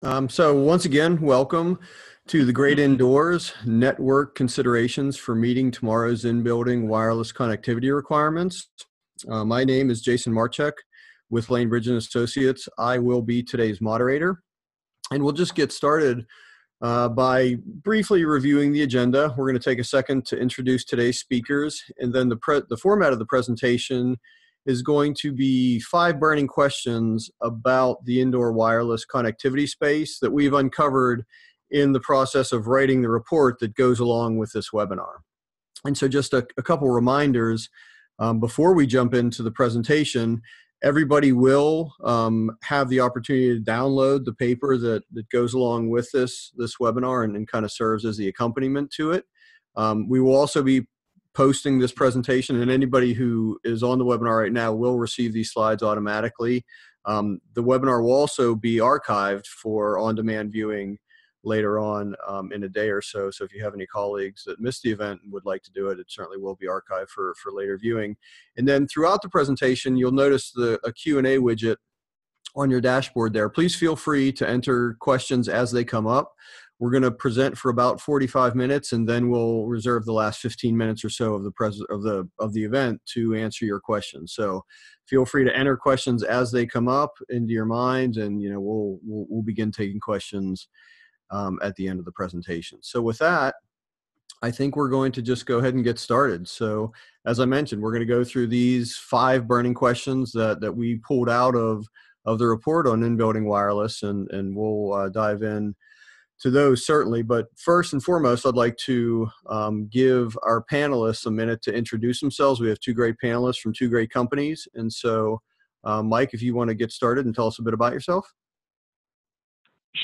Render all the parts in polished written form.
So once again, welcome to the Great Indoors Network Considerations for Meeting Tomorrow's In-Building Wireless Connectivity Requirements. My name is Jason Marcheck with Layne Bridge & Associates. I will be today's moderator, and we'll just get started by briefly reviewing the agenda. We're going to take a second to introduce today's speakers, and then the format of the presentation is going to be 5 burning questions about the indoor wireless connectivity space that we've uncovered in the process of writing the report that goes along with this webinar. And so just a couple reminders before we jump into the presentation. Everybody will have the opportunity to download the paper that goes along with this webinar and kind of serves as the accompaniment to it. We will also be posting this presentation, and anybody who is on the webinar right now will receive these slides automatically. The webinar will also be archived for on-demand viewing later on in a day or so. So if you have any colleagues that missed the event and would like to do it, it certainly will be archived for later viewing. And then throughout the presentation, you'll notice a Q&A widget on your dashboard there. Please feel free to enter questions as they come up. We're going to present for about 45 minutes, and then we'll reserve the last 15 minutes or so of the event to answer your questions. So feel free to enter questions as they come up into your mind, and we'll begin taking questions at the end of the presentation. So with that, I think we're going to just go ahead and get started. So as I mentioned, we're going to go through these 5 burning questions that we pulled out of the report on in-building wireless, and we'll dive in to those certainly. But first and foremost, I'd like to give our panelists a minute to introduce themselves. We have 2 great panelists from 2 great companies. And so, Mike, if you want to get started and tell us a bit about yourself.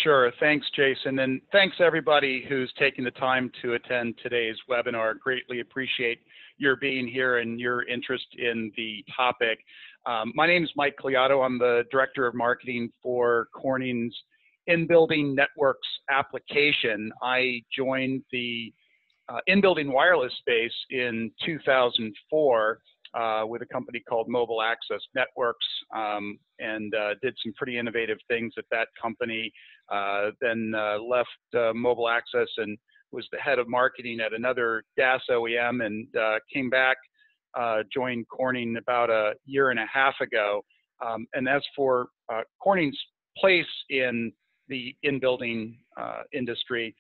Sure. Thanks, Jason. And thanks everybody who's taking the time to attend today's webinar. Greatly appreciate your being here and your interest in the topic. My name is Mike Cliato. I'm the Director of Marketing for Corning's in-building networks application. I joined the in-building wireless space in 2004 with a company called Mobile Access Networks, and did some pretty innovative things at that company. Then left Mobile Access and was the head of marketing at another DAS OEM, and came back, joined Corning about a year and a half ago. And as for Corning's place in the in-building industry,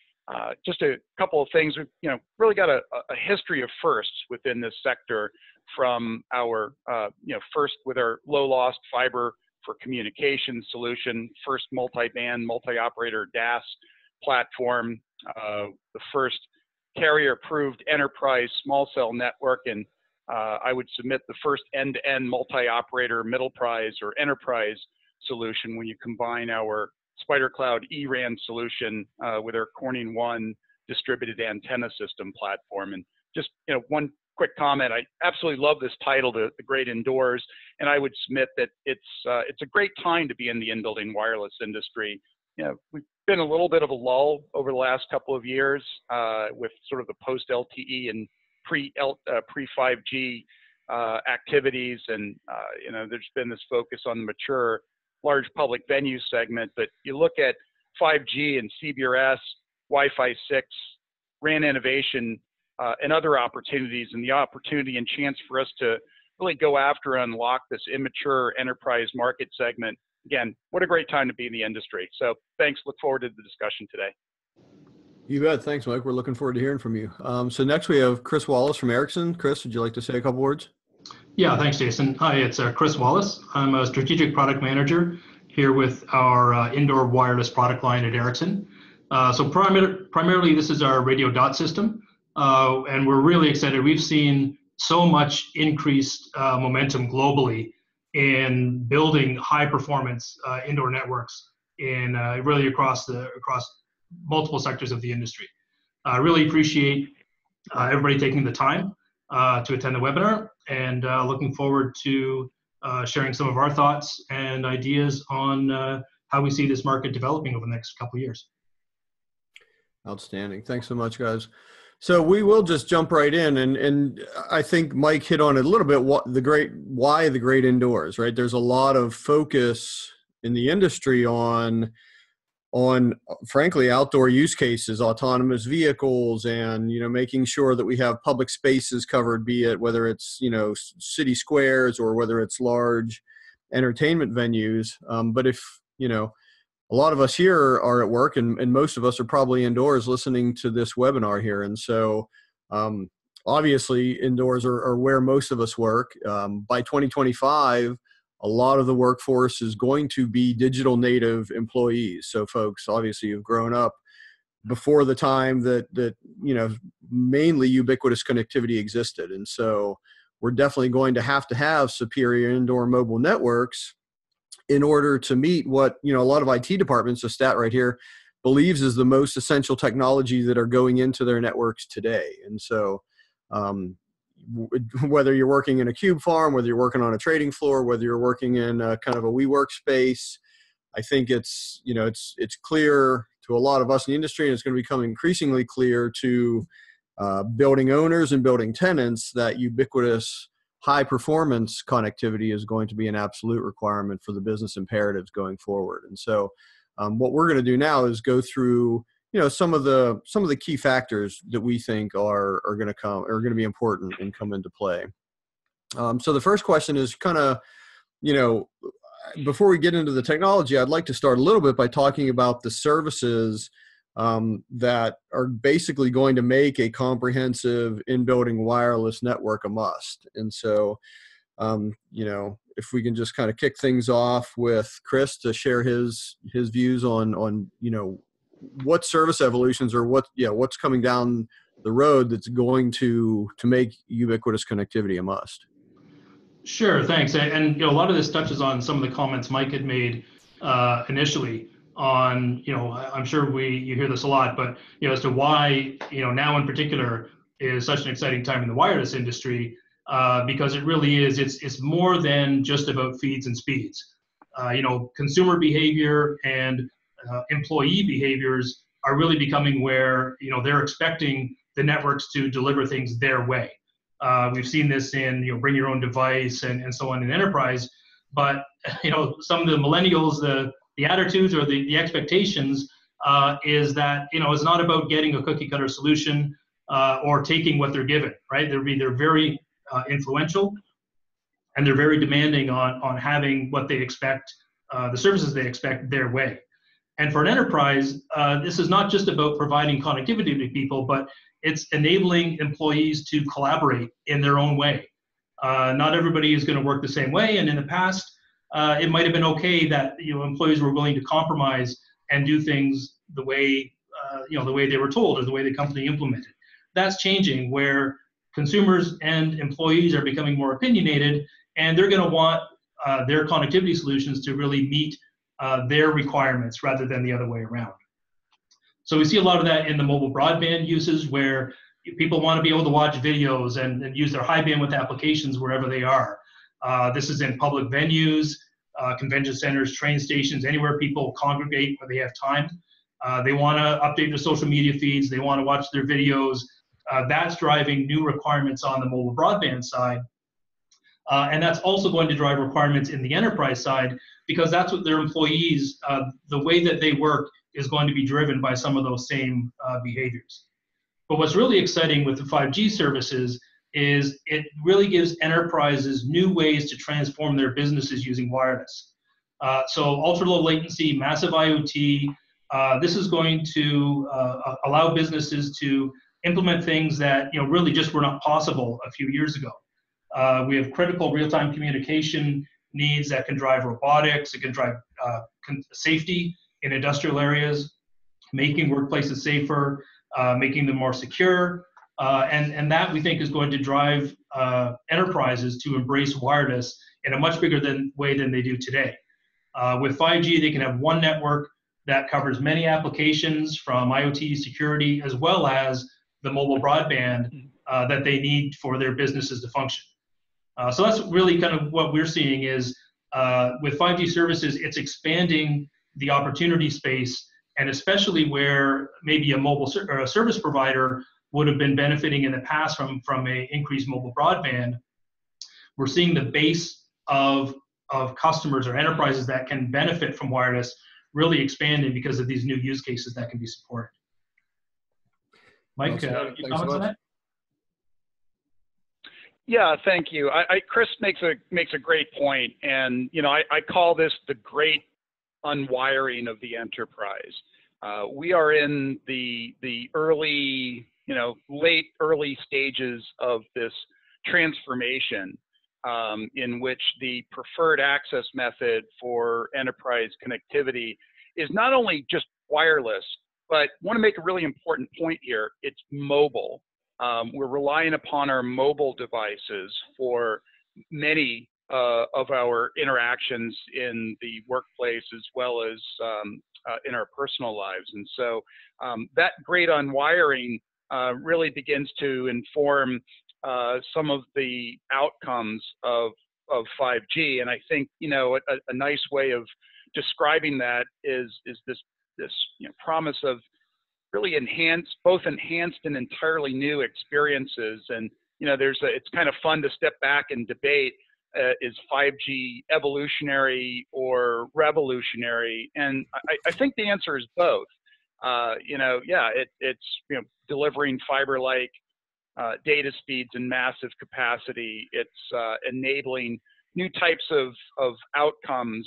just a couple of things. We've really got a history of firsts within this sector, from our first with our low-loss fiber for communication solution, first multi-band, multi-operator DAS platform, the first carrier-approved enterprise small cell network, and I would submit the first end-to-end multi-operator middle prize or enterprise solution when you combine our Spider Cloud eRAN solution with our Corning One distributed antenna system platform. And just one quick comment, I absolutely love this title, the Great Indoors, and I would submit that it's a great time to be in the in-building wireless industry. We've been a little bit of a lull over the last couple of years with sort of the post-LTE and pre-5G activities, and there's been this focus on the mature large public venue segment. But you look at 5G and CBRS, Wi-Fi 6, RAN innovation, and other opportunities, and the opportunity and chance for us to really go after and unlock this immature enterprise market segment. Again, what a great time to be in the industry. So thanks. Look forward to the discussion today. You bet. Thanks, Mike. We're looking forward to hearing from you. So next we have Chris Wallace from Ericsson. Chris, would you like to say a couple words? Yeah, thanks, Jason. Hi, it's Chris Wallace. I'm a strategic product manager here with our indoor wireless product line at Ericsson. So primarily, this is our radio dot system, and we're really excited. We've seen so much increased momentum globally in building high-performance indoor networks in really across multiple sectors of the industry. I really appreciate everybody taking the time to attend the webinar, and looking forward to sharing some of our thoughts and ideas on how we see this market developing over the next couple of years. Outstanding. Thanks so much, guys. So we will just jump right in, and I think Mike hit on it a little bit, why the great indoors, right? There's a lot of focus in the industry on on, frankly, outdoor use cases, autonomous vehicles, and, making sure that we have public spaces covered, be it whether it's, city squares or whether it's large entertainment venues. But if, a lot of us here are at work, and most of us are probably indoors listening to this webinar here. And so obviously indoors are where most of us work. By 2025, a lot of the workforce is going to be digital native employees. So folks, obviously, you've grown up before the time that mainly ubiquitous connectivity existed. And so we're definitely going to have superior indoor mobile networks in order to meet what, a lot of IT departments, a stat right here, believes is the most essential technology that are going into their networks today. And so whether you're working in a cube farm, whether you're working on a trading floor, whether you're working in kind of a WeWork space, I think it's clear to a lot of us in the industry, and it's going to become increasingly clear to building owners and building tenants that ubiquitous high performance connectivity is going to be an absolute requirement for the business imperatives going forward. And so what we're going to do now is go through some of the key factors that we think are going to be important and come into play. So the first question is kind of, before we get into the technology, I'd like to start a little bit by talking about the services that are basically going to make a comprehensive in-building wireless network a must. And so, if we can just kind of kick things off with Chris to share his views on what service evolutions or what's coming down the road that's going to make ubiquitous connectivity a must. Sure, thanks. And a lot of this touches on some of the comments Mike had made initially on, I'm sure you hear this a lot, but as to why now in particular is such an exciting time in the wireless industry, because it really is. It's more than just about feeds and speeds. Consumer behavior and employee behaviors are really becoming where they're expecting the networks to deliver things their way. We've seen this in bring your own device and so on in enterprise, but some of the millennials, the attitudes or the expectations is that it's not about getting a cookie cutter solution or taking what they're given, right? They're very influential, and they're very demanding on having what they expect, the services they expect their way. And for an enterprise, this is not just about providing connectivity to people, but it's enabling employees to collaborate in their own way. Not everybody is going to work the same way, and in the past, it might have been okay that employees were willing to compromise and do things the way the way they were told or the way the company implemented. That's changing, where consumers and employees are becoming more opinionated, and they're going to want their connectivity solutions to really meet their requirements rather than the other way around. So we see a lot of that in the mobile broadband uses, where people want to be able to watch videos and use their high bandwidth applications wherever they are. This is in public venues, convention centers, train stations, anywhere people congregate where they have time. They want to update their social media feeds. They want to watch their videos. That's driving new requirements on the mobile broadband side. And that's also going to drive requirements in the enterprise side, because that's what their employees, the way that they work is going to be driven by some of those same behaviors. But what's really exciting with the 5G services is it really gives enterprises new ways to transform their businesses using wireless. So ultra low latency, massive IoT, this is going to allow businesses to implement things that really just were not possible a few years ago. We have critical real-time communication needs that can drive robotics, it can drive safety in industrial areas, making workplaces safer, making them more secure, and that we think is going to drive enterprises to embrace wireless in a much bigger way than they do today. With 5G, they can have one network that covers many applications, from IoT, security, as well as the mobile broadband that they need for their businesses to function. So that's really kind of what we're seeing is with 5G services, it's expanding the opportunity space, and especially where maybe a mobile or a service provider would have been benefiting in the past from a increased mobile broadband. We're seeing the base of customers or enterprises that can benefit from wireless really expanding because of these new use cases that can be supported. Mike, Thanks comments so on much. that? Yeah, thank you. Chris makes a great point, and I call this the great unwiring of the enterprise. We are in the early, late early stages of this transformation, in which the preferred access method for enterprise connectivity is not only just wireless, but I want to make a really important point here. It's mobile. We're relying upon our mobile devices for many of our interactions in the workplace as well as in our personal lives. And so that great unwiring really begins to inform some of the outcomes of 5G. And I think, a nice way of describing that is this promise of really both enhanced and entirely new experiences. And it's kind of fun to step back and debate, is 5G evolutionary or revolutionary? And I think the answer is both. It's delivering fiber-like data speeds and massive capacity. It's enabling new types of outcomes,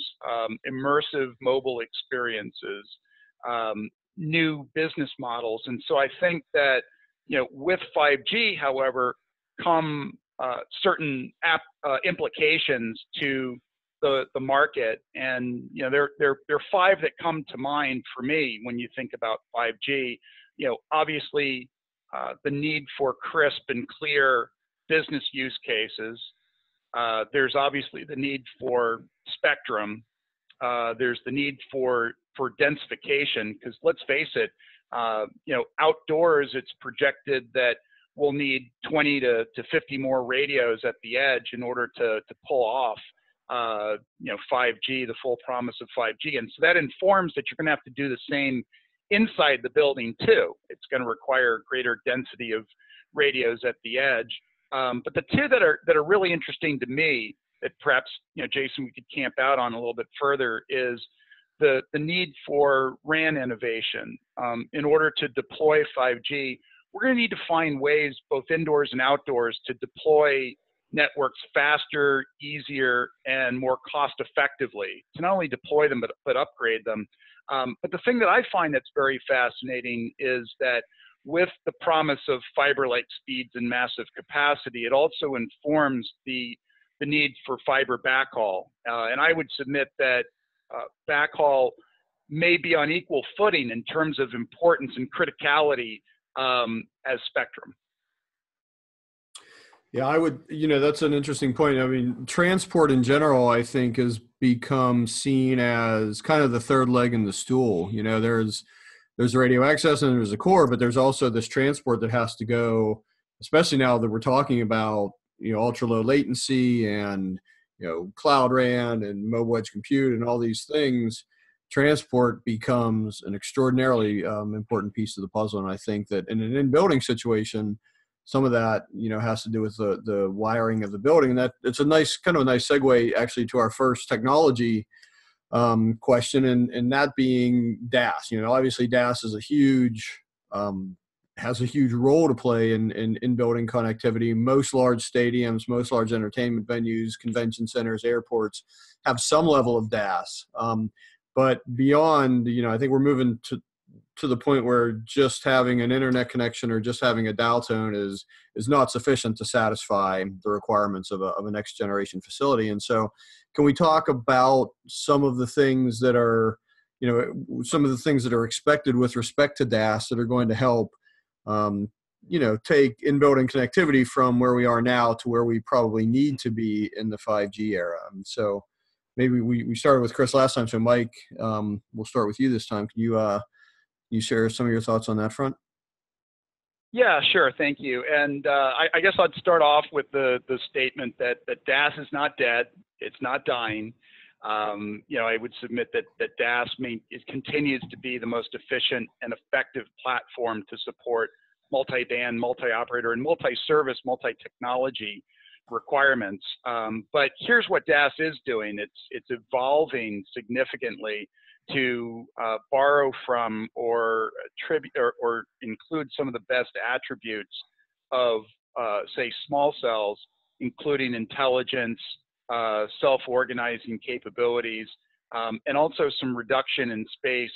immersive mobile experiences, new business models. And so I think that, with 5G, however, come certain implications to the market. And, there are five that come to mind for me when you think about 5G. Obviously, the need for crisp and clear business use cases. There's obviously the need for spectrum. There's the need for densification, because let's face it, outdoors it's projected that we'll need 20 to 50 more radios at the edge in order to pull off 5G, the full promise of 5G. And so that informs that you're going to have to do the same inside the building too. It's going to require greater density of radios at the edge. But the two that are really interesting to me, that perhaps, Jason, we could camp out on a little bit further, is the need for RAN innovation. In order to deploy 5G, we're going to need to find ways, both indoors and outdoors, to deploy networks faster, easier, and more cost effectively, to not only deploy them, but upgrade them. But the thing that I find that's very fascinating is that with the promise of fiber-like speeds and massive capacity, it also informs the need for fiber backhaul. And I would submit that backhaul may be on equal footing in terms of importance and criticality as spectrum. Yeah, I would, that's an interesting point. I mean, transport in general, I think, has become seen as kind of the third leg in the stool. There's radio access and there's a core, but there's also this transport that has to go, especially now that we're talking about, ultra low latency and, cloud RAN and mobile edge compute and all these things. Transport becomes an extraordinarily important piece of the puzzle. And I think that in an in-building situation, some of that, has to do with the wiring of the building. And that it's a nice segue actually to our first technology question, and that being DAS. Obviously DAS is has a huge role to play in building connectivity. Most large stadiums, most large entertainment venues, convention centers, airports have some level of DAS. But beyond, I think we're moving to the point where just having an internet connection or just having a dial tone is not sufficient to satisfy the requirements of a next generation facility. And so can we talk about some of the things that are, expected with respect to DAS that are going to help, take in-building connectivity from where we are now to where we probably need to be in the 5G era. And so maybe we started with Chris last time. So Mike, we'll start with you this time. Can you share some of your thoughts on that front? Yeah, sure. Thank you. And I guess I'd start off with the statement that DAS is not dead. It's not dying. I would submit that DAS continues to be the most efficient and effective platform to support multi-band, multi-operator, and multi-service, multi-technology requirements. But here's what DAS is doing. It's evolving significantly to borrow from or include some of the best attributes of, say, small cells, including intelligence, self-organizing capabilities, and also some reduction in space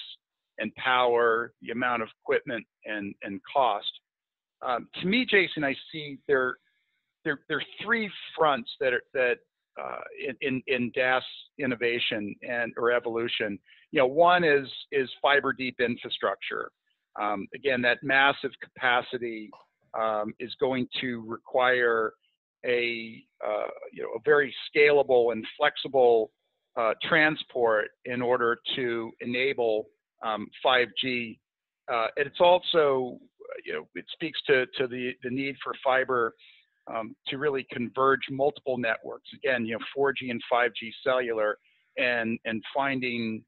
and power, the amount of equipment and cost. To me, Jason, I see there are three fronts that in DAS innovation or evolution. One is fiber deep infrastructure. Again, that massive capacity is going to require a very scalable and flexible transport in order to enable 5G. And it's also, it speaks to the need for fiber to really converge multiple networks. Again, 4G and 5G cellular, and finding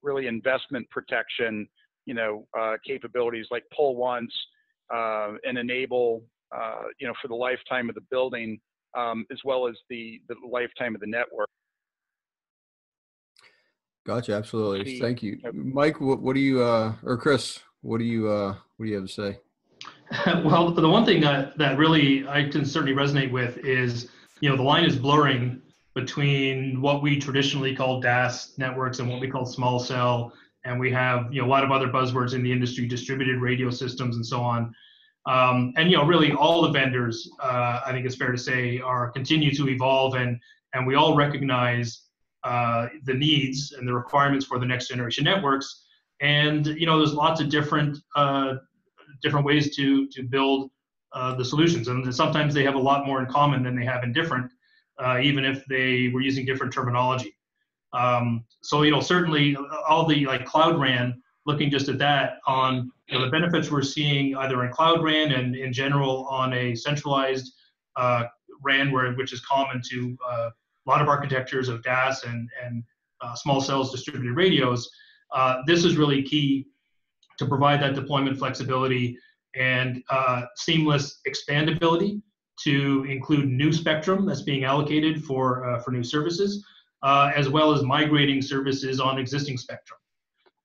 really investment protection, capabilities like pull once and enable, for the lifetime of the building, as well as the lifetime of the network. Gotcha. Absolutely. Thank you, Mike. What do you, or Chris? What do you have to say? Well, the one thing that really I can certainly resonate with is, the line is blurring between what we traditionally call DAS networks and what we call small cell, and we have a lot of other buzzwords in the industry, distributed radio systems and so on. And really all the vendors, I think it's fair to say, continue to evolve, and we all recognize the needs and the requirements for the next generation networks. And there's lots of different ways to build the solutions, and sometimes they have a lot more in common than they have in different, even if they were using different terminology. So certainly all the Cloud RAN, looking just at that on the benefits we're seeing either in Cloud RAN and in general on a centralized RAN, which is common to a lot of architectures of DAS and small cells distributed radios. This is really key to provide that deployment flexibility and seamless expandability to include new spectrum that's being allocated for new services, as well as migrating services on existing spectrum.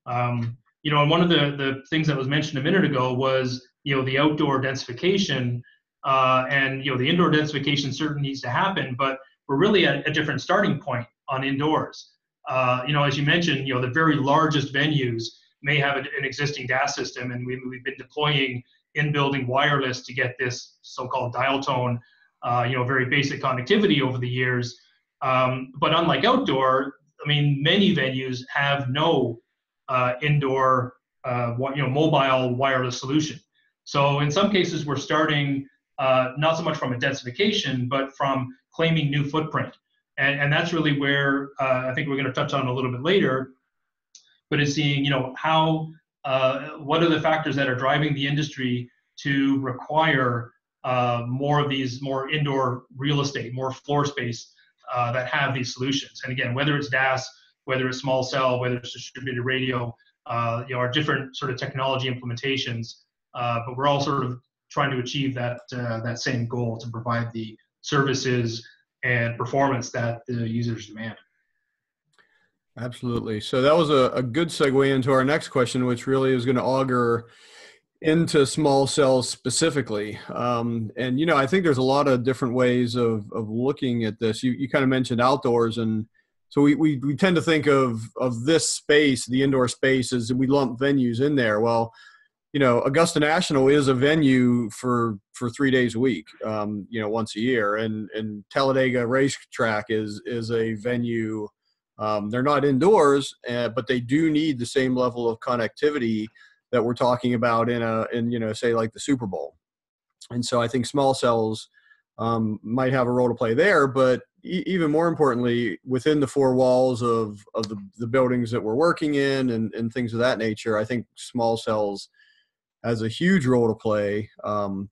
And one of the things that was mentioned a minute ago was the outdoor densification, and the indoor densification certainly needs to happen, but we're really at a different starting point on indoors. As you mentioned, the very largest venues may have an existing DAS system, and we've been deploying in-building wireless to get this so-called dial tone, very basic connectivity over the years. But unlike outdoor, many venues have no indoor, mobile wireless solution. So in some cases, we're starting not so much from a densification, but from claiming new footprint. And that's really where I think we're going to touch on a little bit later, but is seeing, how, what are the factors that are driving the industry to require more of these, more indoor real estate, more floor space that have these solutions. And again, whether it's DAS, whether it's small cell, whether it's distributed radio, are different sort of technology implementations, but we're all sort of trying to achieve that same goal, to provide the services and performance that the users demand. Absolutely. So that was a good segue into our next question, which really is going to augur into small cells specifically. And, I think there's a lot of different ways of looking at this. You kind of mentioned outdoors, and so we tend to think of this space, the indoor space, as we lump venues in there. Well, Augusta National is a venue for 3 days a week, once a year, and Talladega Racetrack is a venue. They're not indoors, but they do need the same level of connectivity that we're talking about in say like the Super Bowl. And so I think small cells might have a role to play there, but even more importantly, within the four walls of the buildings that we're working in and things of that nature, I think small cells has a huge role to play.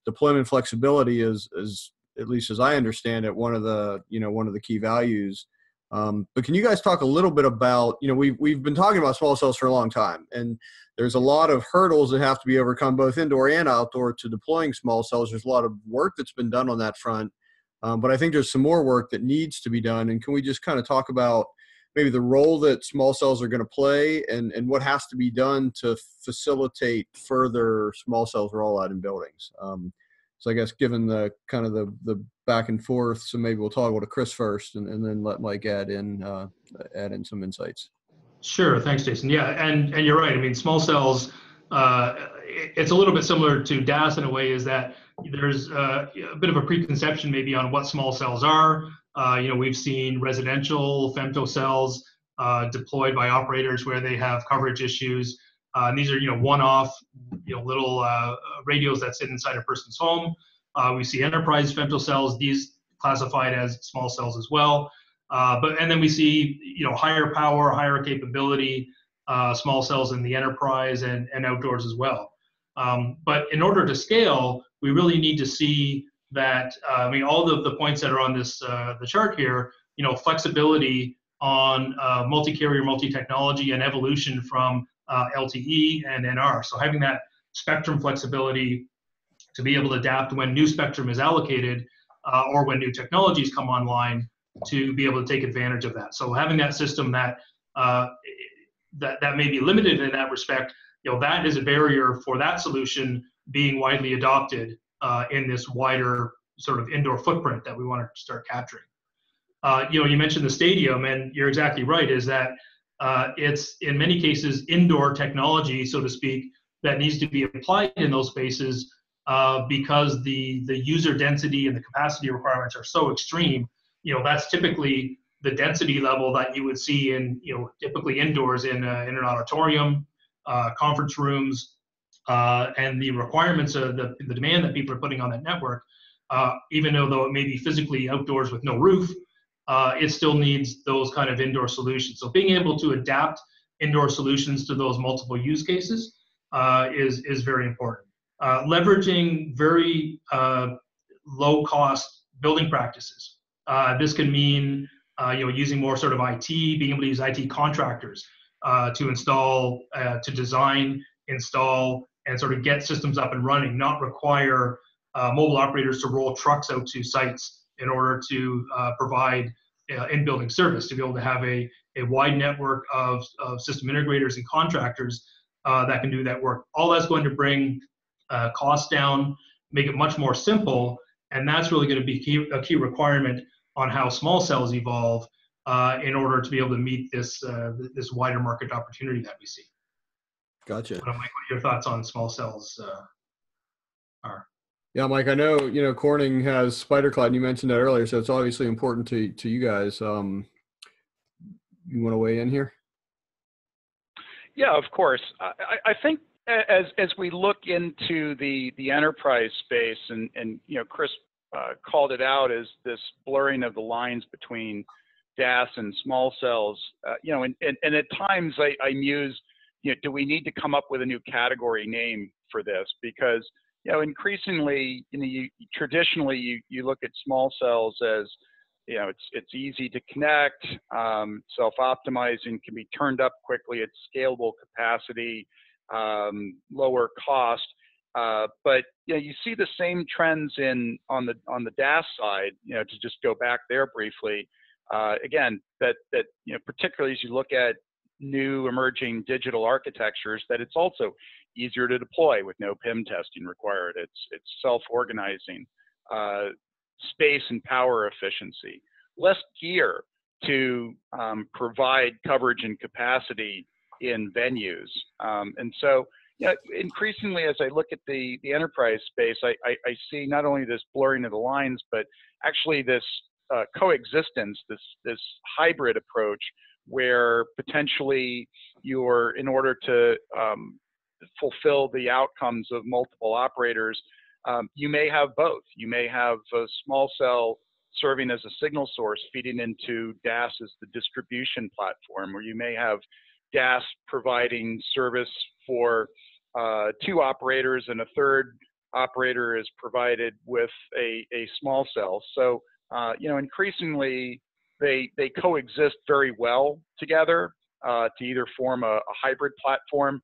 Deployment flexibility is, at least as I understand it, one of the key values. But can you guys talk a little bit about, we've been talking about small cells for a long time, and there's a lot of hurdles that have to be overcome both indoor and outdoor to deploying small cells. There's a lot of work that's been done on that front, but I think there's some more work that needs to be done. And can we just kind of talk about maybe the role that small cells are going to play and what has to be done to facilitate further small cells rollout in buildings. So I guess given the kind of the back and forth, so maybe we'll talk to Chris first and then let Mike add in some insights. Sure, thanks, Jason. Yeah, and you're right. I mean, small cells, it's a little bit similar to DAS in a way, is that there's a bit of a preconception maybe on what small cells are. We've seen residential femto cells deployed by operators where they have coverage issues. And these are, one-off, little radios that sit inside a person's home. We see enterprise femto cells, these classified as small cells as well. And then we see, higher power, higher capability, small cells in the enterprise and outdoors as well. But in order to scale, we really need to see that, all the points that are on this, the chart here, flexibility on multi-carrier, multi-technology and evolution from LTE and NR. So having that spectrum flexibility to be able to adapt when new spectrum is allocated or when new technologies come online, to be able to take advantage of that. So having that system that that may be limited in that respect, that is a barrier for that solution being widely adopted in this wider sort of indoor footprint that we want to start capturing. You mentioned the stadium, and you're exactly right, is that it's in many cases indoor technology, so to speak, that needs to be applied in those spaces because the user density and the capacity requirements are so extreme. That's typically the density level that you would see in, typically indoors in an auditorium, conference rooms, and the requirements of the demand that people are putting on that network, even though it may be physically outdoors with no roof, it still needs those kind of indoor solutions. So being able to adapt indoor solutions to those multiple use cases is very important. Leveraging very low cost building practices. This can mean using more sort of IT, being able to use IT contractors to install, to design, install, and sort of get systems up and running, not require mobile operators to roll trucks out to sites in order to provide in-building service, to be able to have a wide network of system integrators and contractors that can do that work. All that's going to bring costs down, make it much more simple, and that's really going to be a key requirement on how small cells evolve in order to be able to meet this this wider market opportunity that we see. Gotcha. Mike, what your thoughts on small cells are? Yeah, Mike, I know, Corning has SpiderCloud, and you mentioned that earlier, so it's obviously important to you guys. You want to weigh in here? Yeah, of course. I think as we look into the enterprise space, and Chris called it out as this blurring of the lines between DAS and small cells, and at times I muse, do we need to come up with a new category name for this? Because increasingly, traditionally you look at small cells as, it's easy to connect, self-optimizing, can be turned up quickly, it's scalable capacity, lower cost. But you see the same trends on the DAS side. To just go back there briefly, again, that particularly as you look at new emerging digital architectures, that it's also easier to deploy with no PIM testing required. It's self-organizing, space and power efficiency, less gear to provide coverage and capacity in venues, and so. Increasingly, as I look at the enterprise space, I see not only this blurring of the lines, but actually this coexistence, this hybrid approach, where potentially in order to fulfill the outcomes of multiple operators, you may have both. You may have a small cell serving as a signal source, feeding into DAS as the distribution platform, or you may have DAS providing service for two operators, and a third operator is provided with a small cell. So, increasingly they coexist very well together to either form a hybrid platform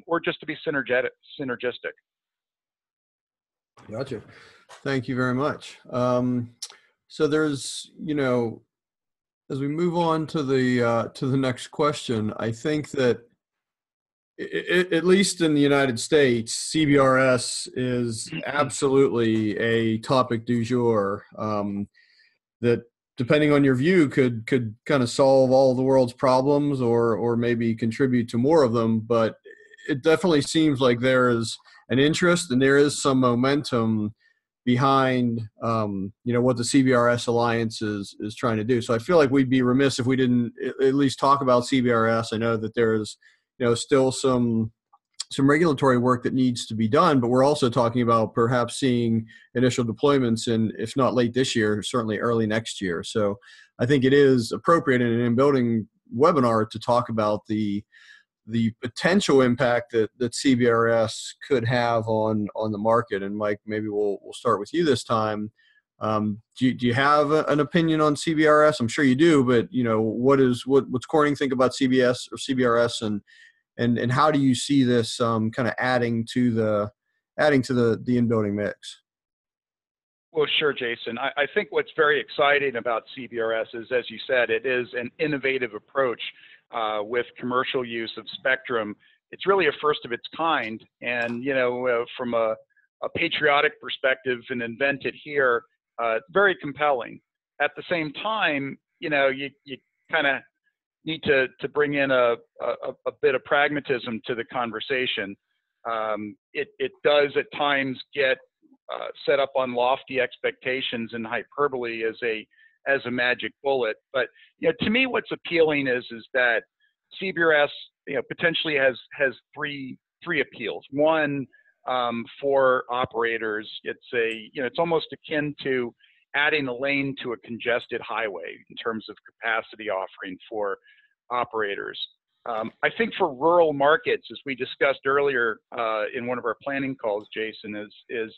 or just to be synergistic. Gotcha. Thank you very much. So there's, As we move on to the next question, I think that at least in the United States, CBRS is absolutely a topic du jour that, depending on your view, could kind of solve all the world's problems or maybe contribute to more of them. But it definitely seems like there is an interest and there is some momentum behind what the CBRS Alliance is trying to do. So I feel like we'd be remiss if we didn't at least talk about CBRS. I know that there is still some regulatory work that needs to be done, but we're also talking about perhaps seeing initial deployments in, if not late this year, certainly early next year. So I think it is appropriate in an in-building webinar to talk about the potential impact that CBRS could have on the market. And Mike, maybe we'll start with you this time. Do you have an opinion on CBRS? I'm sure you do, but what's Corning think about CBS or CBRS, and how do you see this kind of adding to the in-building mix? Well, sure, Jason. I think what's very exciting about CBRS is, as you said, it is an innovative approach with commercial use of spectrum. It's really a first of its kind, and from a patriotic perspective and invented here, very compelling. At the same time, you kind of need to bring in a bit of pragmatism to the conversation. It does at times get set up on lofty expectations and hyperbole as a magic bullet. But to me, what's appealing is that CBRS potentially has three appeals. One, for operators, it's almost akin to adding a lane to a congested highway in terms of capacity offering for operators. I think for rural markets, as we discussed earlier in one of our planning calls, Jason, is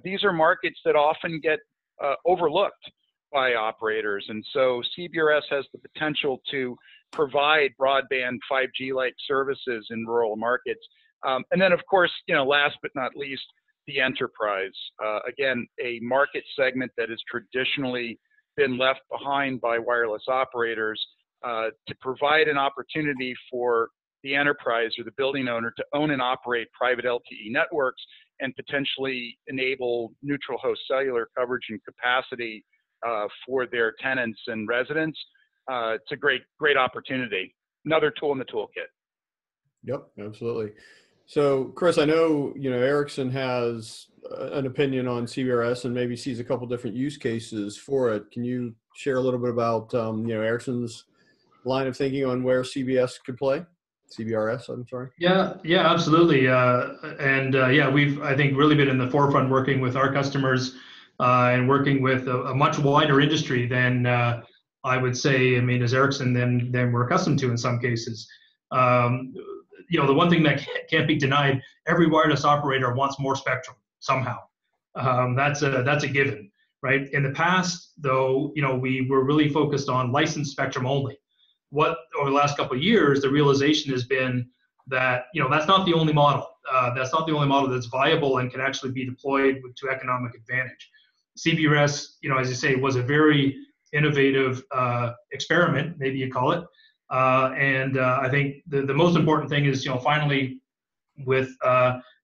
these are markets that often get overlooked by operators, and so CBRS has the potential to provide broadband 5G-like services in rural markets. And then, of course, last but not least, the enterprise. Again, a market segment that has traditionally been left behind by wireless operators, to provide an opportunity for the enterprise or the building owner to own and operate private LTE networks and potentially enable neutral host cellular coverage and capacity for their tenants and residents. It's a great opportunity. Another tool in the toolkit. Yep, absolutely. So, Chris, I know Ericsson has an opinion on CBRS and maybe sees a couple different use cases for it. Can you share a little bit about Ericsson's line of thinking on where CBS could play? CBRS, I'm sorry. Yeah, absolutely. We've, I think, really been in the forefront working with our customers and working with a much wider industry than I would say, as Ericsson than we're accustomed to in some cases. The one thing that can't be denied, every wireless operator wants more spectrum somehow. That's a given, right? In the past, though, we were really focused on licensed spectrum only. Over the last couple of years, the realization has been that that's not the only model. That's not the only model that's viable and can actually be deployed to economic advantage. CBRS, as you say, was a very innovative experiment, maybe you call it. I think the most important thing is, finally, with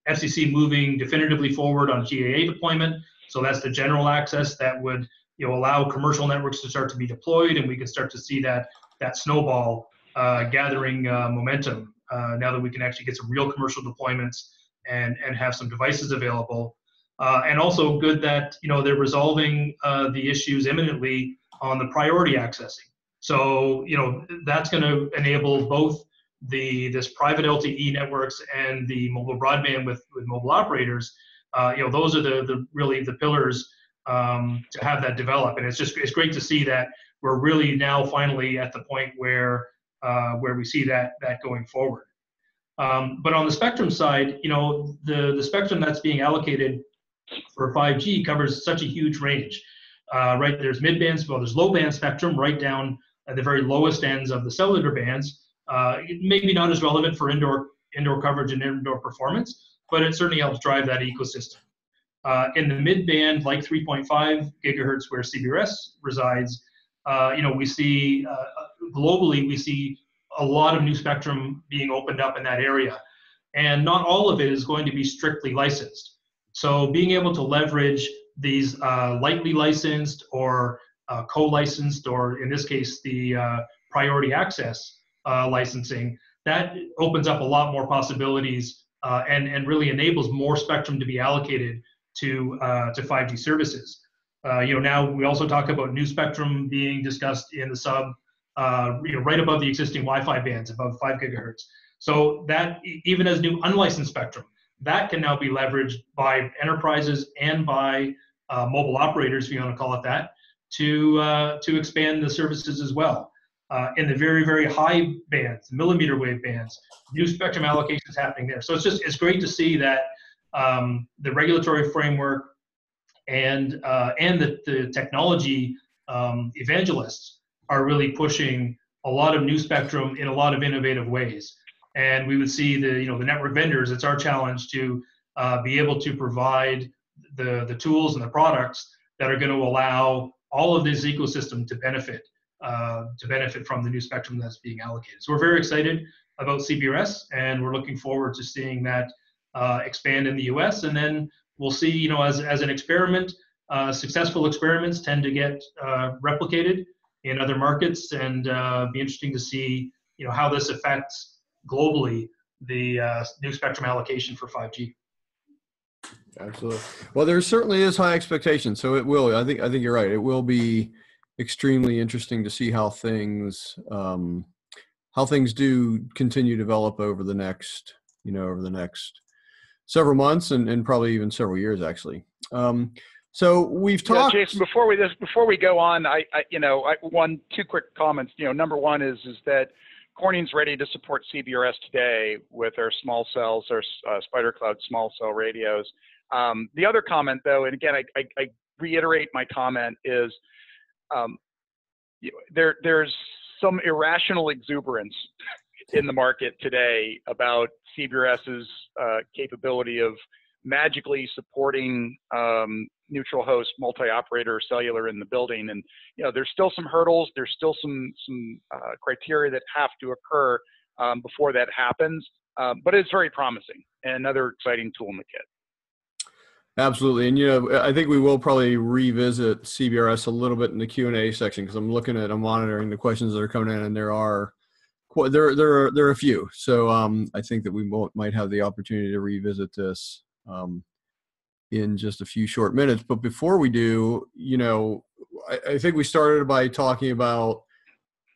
FCC moving definitively forward on GAA deployment, so that's the general access that would allow commercial networks to start to be deployed, and we can start to see that snowball gathering momentum now that we can actually get some real commercial deployments and have some devices available. And also good that they're resolving the issues imminently on the priority accessing. So that's going to enable both this private LTE networks and the mobile broadband with mobile operators. Those are really the pillars to have that develop. And it's great to see that we're really now finally at the point where we see that going forward. But on the spectrum side, the spectrum that's being allocated for 5G covers such a huge range. Right, there's mid-band, there's low-band spectrum right down at the very lowest ends of the cellular bands. Maybe not as relevant for indoor coverage and indoor performance, but it certainly helps drive that ecosystem. In the mid-band, like 3.5 gigahertz where CBRS resides, we see globally, we see a lot of new spectrum being opened up in that area. And not all of it is going to be strictly licensed. So being able to leverage these lightly licensed or co-licensed, or in this case, the priority access licensing, that opens up a lot more possibilities and really enables more spectrum to be allocated to 5G services. Now we also talk about new spectrum being discussed in the sub, right above the existing Wi-Fi bands, above 5 gigahertz. So that even as new unlicensed spectrum, that can now be leveraged by enterprises and by mobile operators, if you want to call it that, to expand the services as well. In the very, very high bands, millimeter wave bands, new spectrum allocations happening there. So it's great to see that the regulatory framework and the technology evangelists are really pushing a lot of new spectrum in a lot of innovative ways. And we would see the network vendors. It's our challenge to be able to provide the tools and the products that are going to allow all of this ecosystem to benefit from the new spectrum that's being allocated. So we're very excited about CBRS, and we're looking forward to seeing that expand in the U.S. And then we'll see, as an experiment, successful experiments tend to get replicated in other markets, and be interesting to see, how this affects globally the new spectrum allocation for 5G. Absolutely. Well, there certainly is high expectations, so it will. I think you're right. It will be extremely interesting to see how things do continue to develop over the next several months and probably even several years, actually. So we've talked. Yeah, Jason, before we go on, two quick comments. Number one is that Corning's ready to support CBRS today with our small cells, our Spider Cloud small cell radios. The other comment, though, and again, I reiterate my comment, is there's some irrational exuberance in the market today about CBRS's capability of magically supporting neutral host multi-operator cellular in the building. And there's still some hurdles, there's still some criteria that have to occur before that happens, but it's very promising and another exciting tool in the kit. Absolutely. And, I think we will probably revisit CBRS a little bit in the Q&A section, because I'm monitoring the questions that are coming in, and there are a few. So I think that we might have the opportunity to revisit this in just a few short minutes. But before we do, I think we started by talking about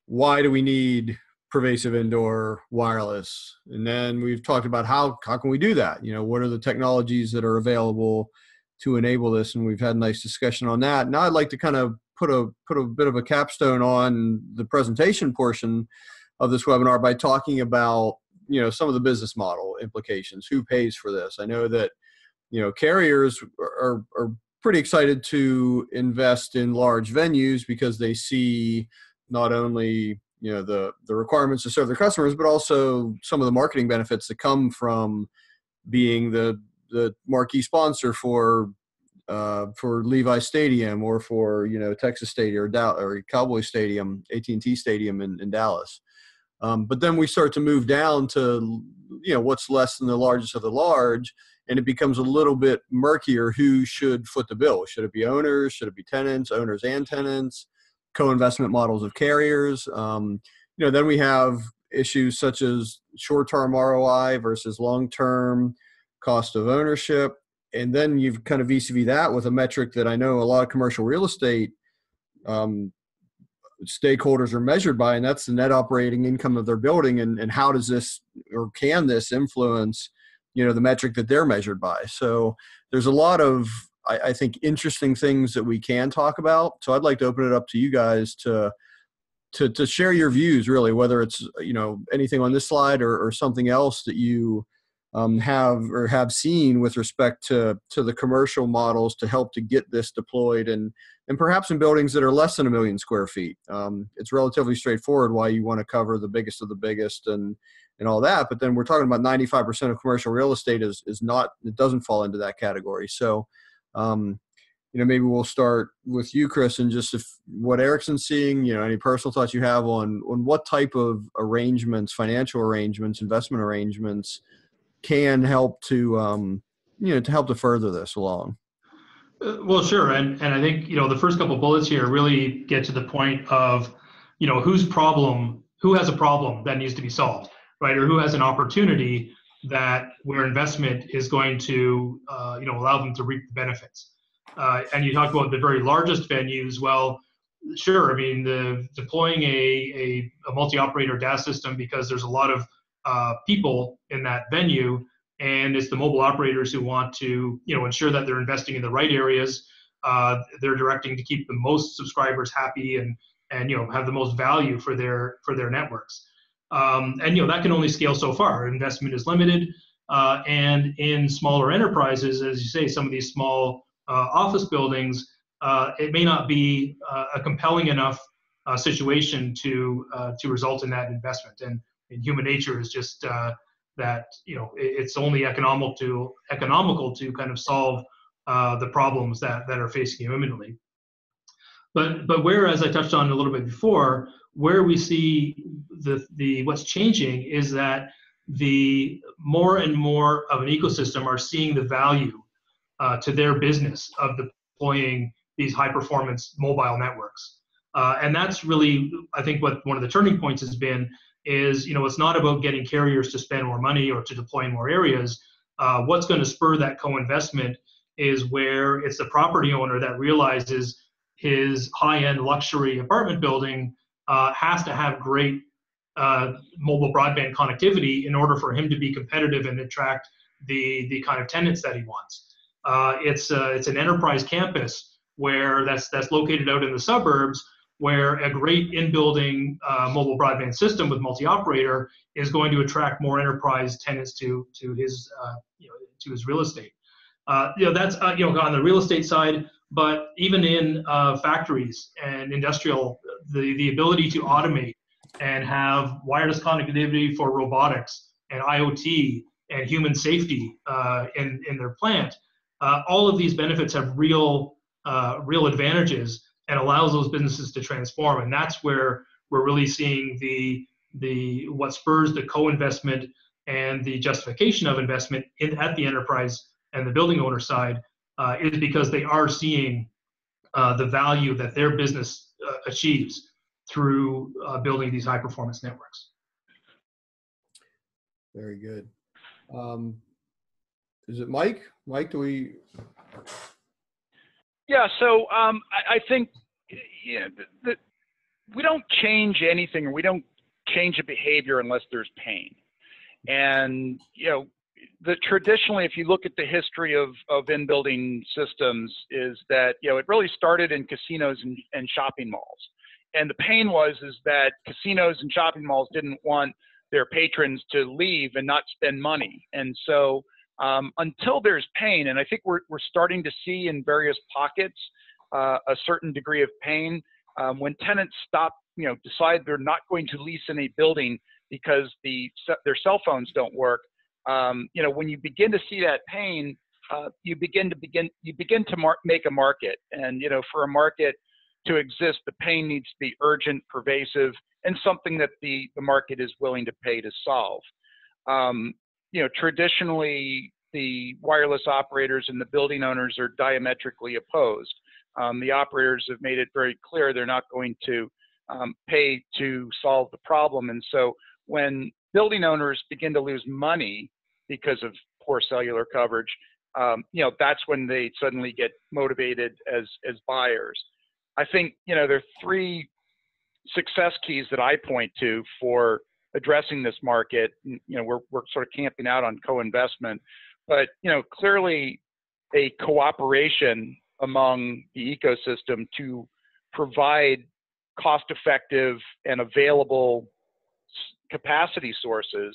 why do we need pervasive indoor wireless, and then we've talked about how can we do that. What are the technologies that are available to enable this, and we've had a nice discussion on that. Now I'd like to kind of put a bit of a capstone on the presentation portion of this webinar by talking about some of the business model implications. Who pays for this? I know that carriers are pretty excited to invest in large venues because they see not only the requirements to serve their customers, but also some of the marketing benefits that come from being the marquee sponsor for Levi Stadium, or for Texas Stadium or Cowboy Stadium, AT&T Stadium in Dallas. But then we start to move down to what's less than the largest of the large, and it becomes a little bit murkier. Who should foot the bill? Should it be owners? Should it be tenants? Owners and tenants? Co-investment models of carriers. Then we have issues such as short-term ROI versus long-term cost of ownership. And then you've kind of vis-a-vis that with a metric that I know a lot of commercial real estate stakeholders are measured by, and that's the net operating income of their building. And how does this, or can this influence, the metric that they're measured by? So there's a lot of, I think, interesting things that we can talk about. So I'd like to open it up to you guys to share your views, really, whether it's anything on this slide or something else that you have seen with respect to the commercial models to help to get this deployed, and perhaps in buildings that are less than 1 million square feet. It's relatively straightforward why you want to cover the biggest of the biggest and all that. But then we're talking about 95% of commercial real estate is not, it doesn't fall into that category. So maybe we'll start with you, Chris, and just if what Ericsson's seeing, any personal thoughts you have on what type of arrangements, financial arrangements, investment arrangements can help to, to help to further this along. Well, sure. And I think, the first couple of bullets here really get to the point of, who has a problem that needs to be solved, right? Or who has an opportunity where investment is going to, allow them to reap the benefits. And you talk about the very largest venues. Well, sure. I mean, deploying a multi-operator DAS system, because there's a lot of people in that venue, and it's the mobile operators who want to, ensure that they're investing in the right areas. They're directing to keep the most subscribers happy and have the most value for their networks. And that can only scale so far. Investment is limited, and in smaller enterprises, as you say, some of these small office buildings, it may not be a compelling enough situation to result in that investment. And human nature is just that it's only economical to kind of solve the problems that are facing you imminently. But where, as I touched on a little bit before, where we see what's changing is that the more and more of an ecosystem are seeing the value to their business of deploying these high performance mobile networks. And that's really, I think, what one of the turning points has been is, it's not about getting carriers to spend more money or to deploy in more areas. What's going to spur that co-investment is where it's the property owner that realizes his high-end luxury apartment building has to have great mobile broadband connectivity in order for him to be competitive and attract the kind of tenants that he wants. It's an enterprise campus where that's located out in the suburbs, where a great in-building mobile broadband system with multi-operator is going to attract more enterprise tenants to his real estate. That's on the real estate side, but even in factories and industrial, the ability to automate and have wireless connectivity for robotics and IoT and human safety in their plant, all of these benefits have real advantages and allows those businesses to transform. And that's where we're really seeing what spurs the co-investment and the justification of investment at the enterprise and the building owner side is because they are seeing the value that their business achieves through building these high performance networks. Very good. Is it Mike? Mike, do we? Yeah, so I think that we don't change anything, or we don't change a behavior unless there's pain. And traditionally, if you look at the history of in-building systems, is that it really started in casinos and shopping malls. And the pain is that casinos and shopping malls didn't want their patrons to leave and not spend money. And so until there's pain, and I think we're starting to see in various pockets a certain degree of pain, when tenants decide they're not going to lease in a building because their cell phones don't work. When you begin to see that pain, you begin to make a market. And for a market to exist, the pain needs to be urgent, pervasive, and something that the market is willing to pay to solve. Traditionally, the wireless operators and the building owners are diametrically opposed. The operators have made it very clear they're not going to pay to solve the problem. And so when building owners begin to lose money because of poor cellular coverage, that's when they suddenly get motivated as buyers. I think there are three success keys that I point to for addressing this market. We're sort of camping out on co-investment, but clearly a cooperation among the ecosystem to provide cost-effective and available capacity sources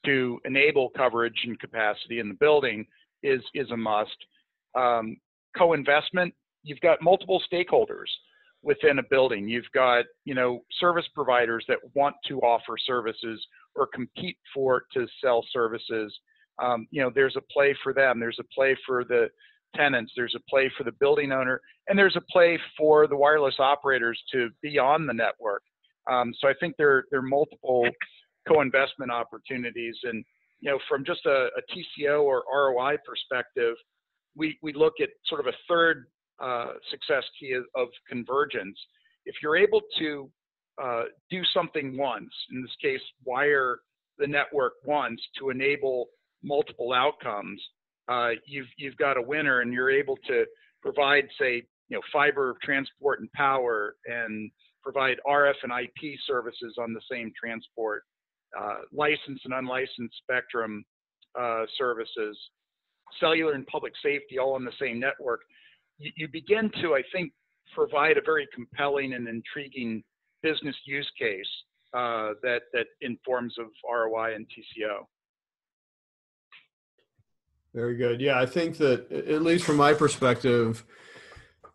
to enable coverage and capacity in the building is a must. Co-investment, you've got multiple stakeholders within a building. You've got, service providers that want to offer services or compete to sell services. There's a play for them. There's a play for the tenants. There's a play for the building owner, and there's a play for the wireless operators to be on the network. So I think there are multiple co-investment opportunities. And from just a TCO or ROI perspective, we look at sort of a third success key of convergence. If you're able to do something once, in this case, wire the network once to enable multiple outcomes, you've got a winner, and you're able to provide, say, fiber transport and power, and provide RF and IP services on the same transport, licensed and unlicensed spectrum services, cellular and public safety, all on the same network. You begin to, I think, provide a very compelling and intriguing business use case that informs of ROI and TCO. Very good. Yeah, I think that, at least from my perspective,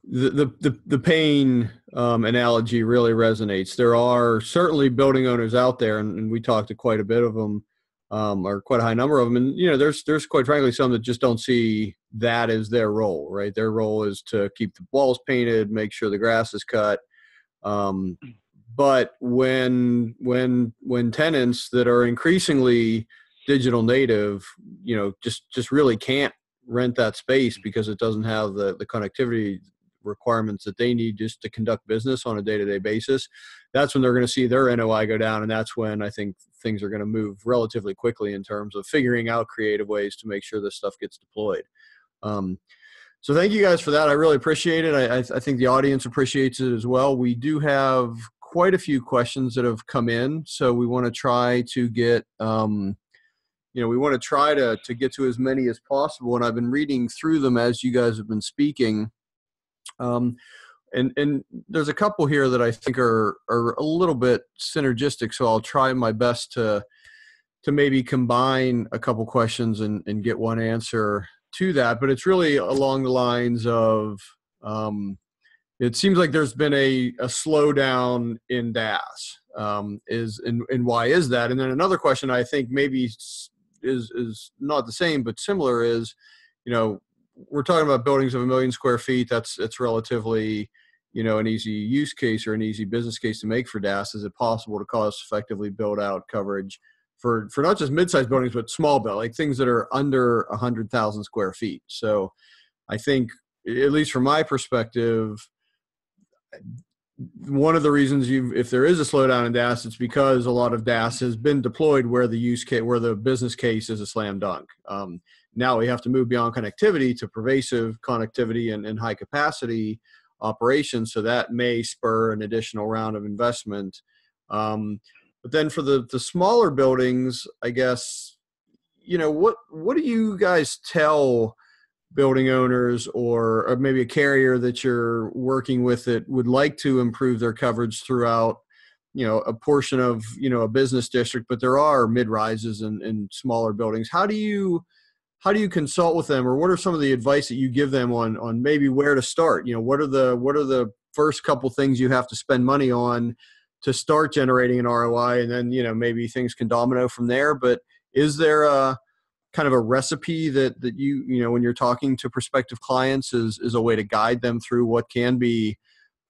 the Payne analogy really resonates. There are certainly building owners out there, and we talked to quite a bit of them, or quite a high number of them. And there's quite frankly some that just don't see that as their role, right? Their role is to keep the walls painted, make sure the grass is cut. But when tenants that are increasingly digital native, just really can't rent that space because it doesn't have the connectivity requirements that they need just to conduct business on a day-to-day basis, that's when they're going to see their NOI go down. And that's when I think things are going to move relatively quickly in terms of figuring out creative ways to make sure this stuff gets deployed. So thank you guys for that. I really appreciate it. I think the audience appreciates it as well. We do have quite a few questions that have come in, so we want to try to get to get to as many as possible. And I've been reading through them as you guys have been speaking. And there's a couple here that I think are a little bit synergistic, so I'll try my best to maybe combine a couple questions and get one answer to that. But it's really along the lines of, it seems like there's been a slowdown in DAS. And why is that? And then another question I think maybe is not the same but similar is, we're talking about buildings of 1 million square feet. That's relatively, an easy use case or an easy business case to make for DAS. Is it possible to cost effectively build out coverage for not just mid-sized buildings, but small buildings, like things that are under 100,000 square feet? So I think, at least from my perspective, one of the reasons if there is a slowdown in DAS, it's because a lot of DAS has been deployed where the business case is a slam dunk. Now we have to move beyond connectivity to pervasive connectivity and high capacity operations. So that may spur an additional round of investment. But then for the smaller buildings, I guess, what do you guys tell building owners or maybe a carrier that you're working with that would like to improve their coverage throughout, a portion of, a business district, but there are mid-rises and smaller buildings? How do you consult with them, or what are some of the advice that you give them on maybe where to start? What are the first couple things you have to spend money on to start generating an ROI, and then, maybe things can domino from there. But is there a kind of a recipe that you when you're talking to prospective clients is a way to guide them through what can be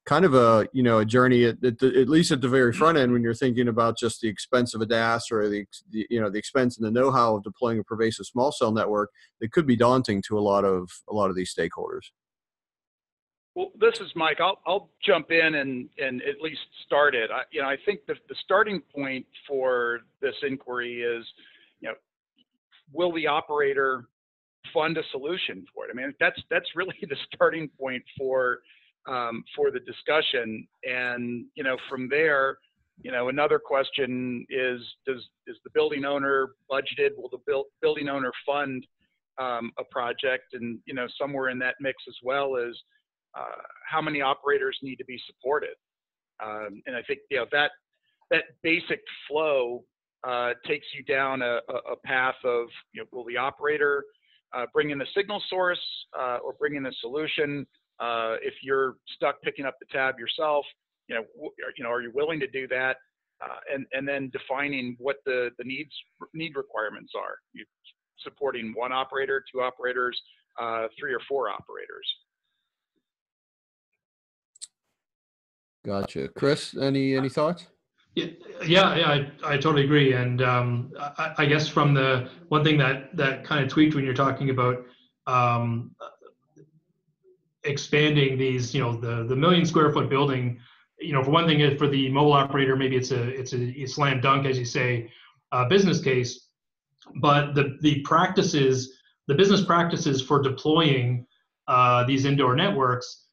kind of a journey at least at the very front end, when you're thinking about just the expense of a DAS or the expense and the know-how of deploying a pervasive small cell network that could be daunting to a lot of these stakeholders? Well, this is Mike. I'll jump in and at least start it. I think the starting point for this inquiry is, will the operator fund a solution for it? I mean, that's really the starting point for the discussion. And from there, another question is the building owner budgeted? Will the building owner fund a project? And somewhere in that mix as well is how many operators need to be supported. And I think that basic flow takes you down a path of, will the operator bring in the signal source or bring in a solution? If you're stuck picking up the tab yourself, are you willing to do that? And then defining what the need requirements are. You supporting one operator, two operators, 3 or 4 operators. Gotcha. Chris, any thoughts? Yeah, I totally agree. And I guess from the one thing that kind of tweaked when you're talking about expanding these, the million square foot building, for one thing, for the mobile operator, maybe it's a slam dunk, as you say, business case. But the business practices for deploying these indoor networks,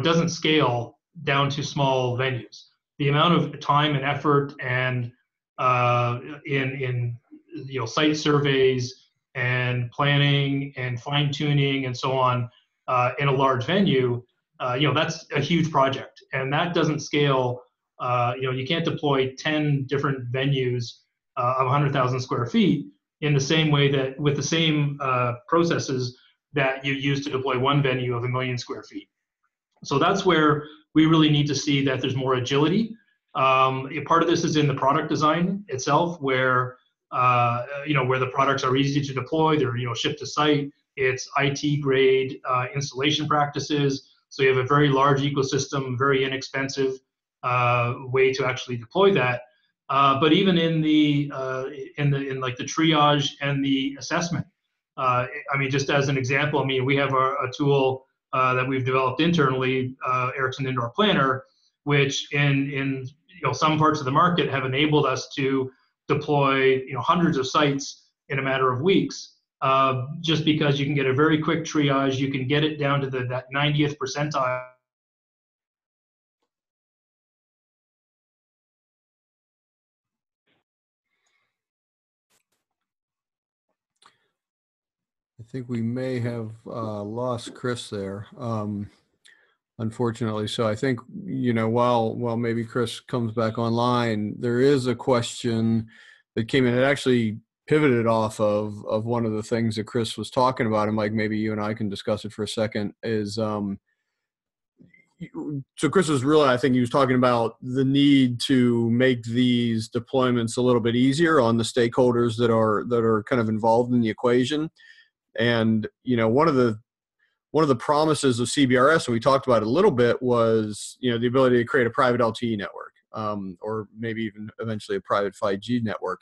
doesn't scale down to small venues. The amount of time and effort and in site surveys and planning and fine tuning and so on in a large venue, that's a huge project, and that doesn't scale. You can't deploy 10 different venues of 100,000 square feet in the same way that with the same processes that you use to deploy one venue of 1 million square feet. So that's where we really need to see that there's more agility. Part of this is in the product design itself, where where the products are easy to deploy, they're shipped to site. It's IT grade installation practices, so you have a very large ecosystem, very inexpensive way to actually deploy that. But even in like the triage and the assessment, just as an example, we have a tool that we've developed internally, Ericsson Indoor Planner, which in some parts of the market have enabled us to deploy hundreds of sites in a matter of weeks, just because you can get a very quick triage, you can get it down to that 90th percentile. I think we may have lost Chris there, unfortunately. So I think, while maybe Chris comes back online, there is a question that came in. It actually pivoted off of one of the things that Chris was talking about, and Mike, maybe you and I can discuss it for a second, is so Chris was really, I think he was talking about the need to make these deployments a little bit easier on the stakeholders that are kind of involved in the equation. And, one of the promises of CBRS, and we talked about it a little bit, was, the ability to create a private LTE network, or maybe even eventually a private 5G network.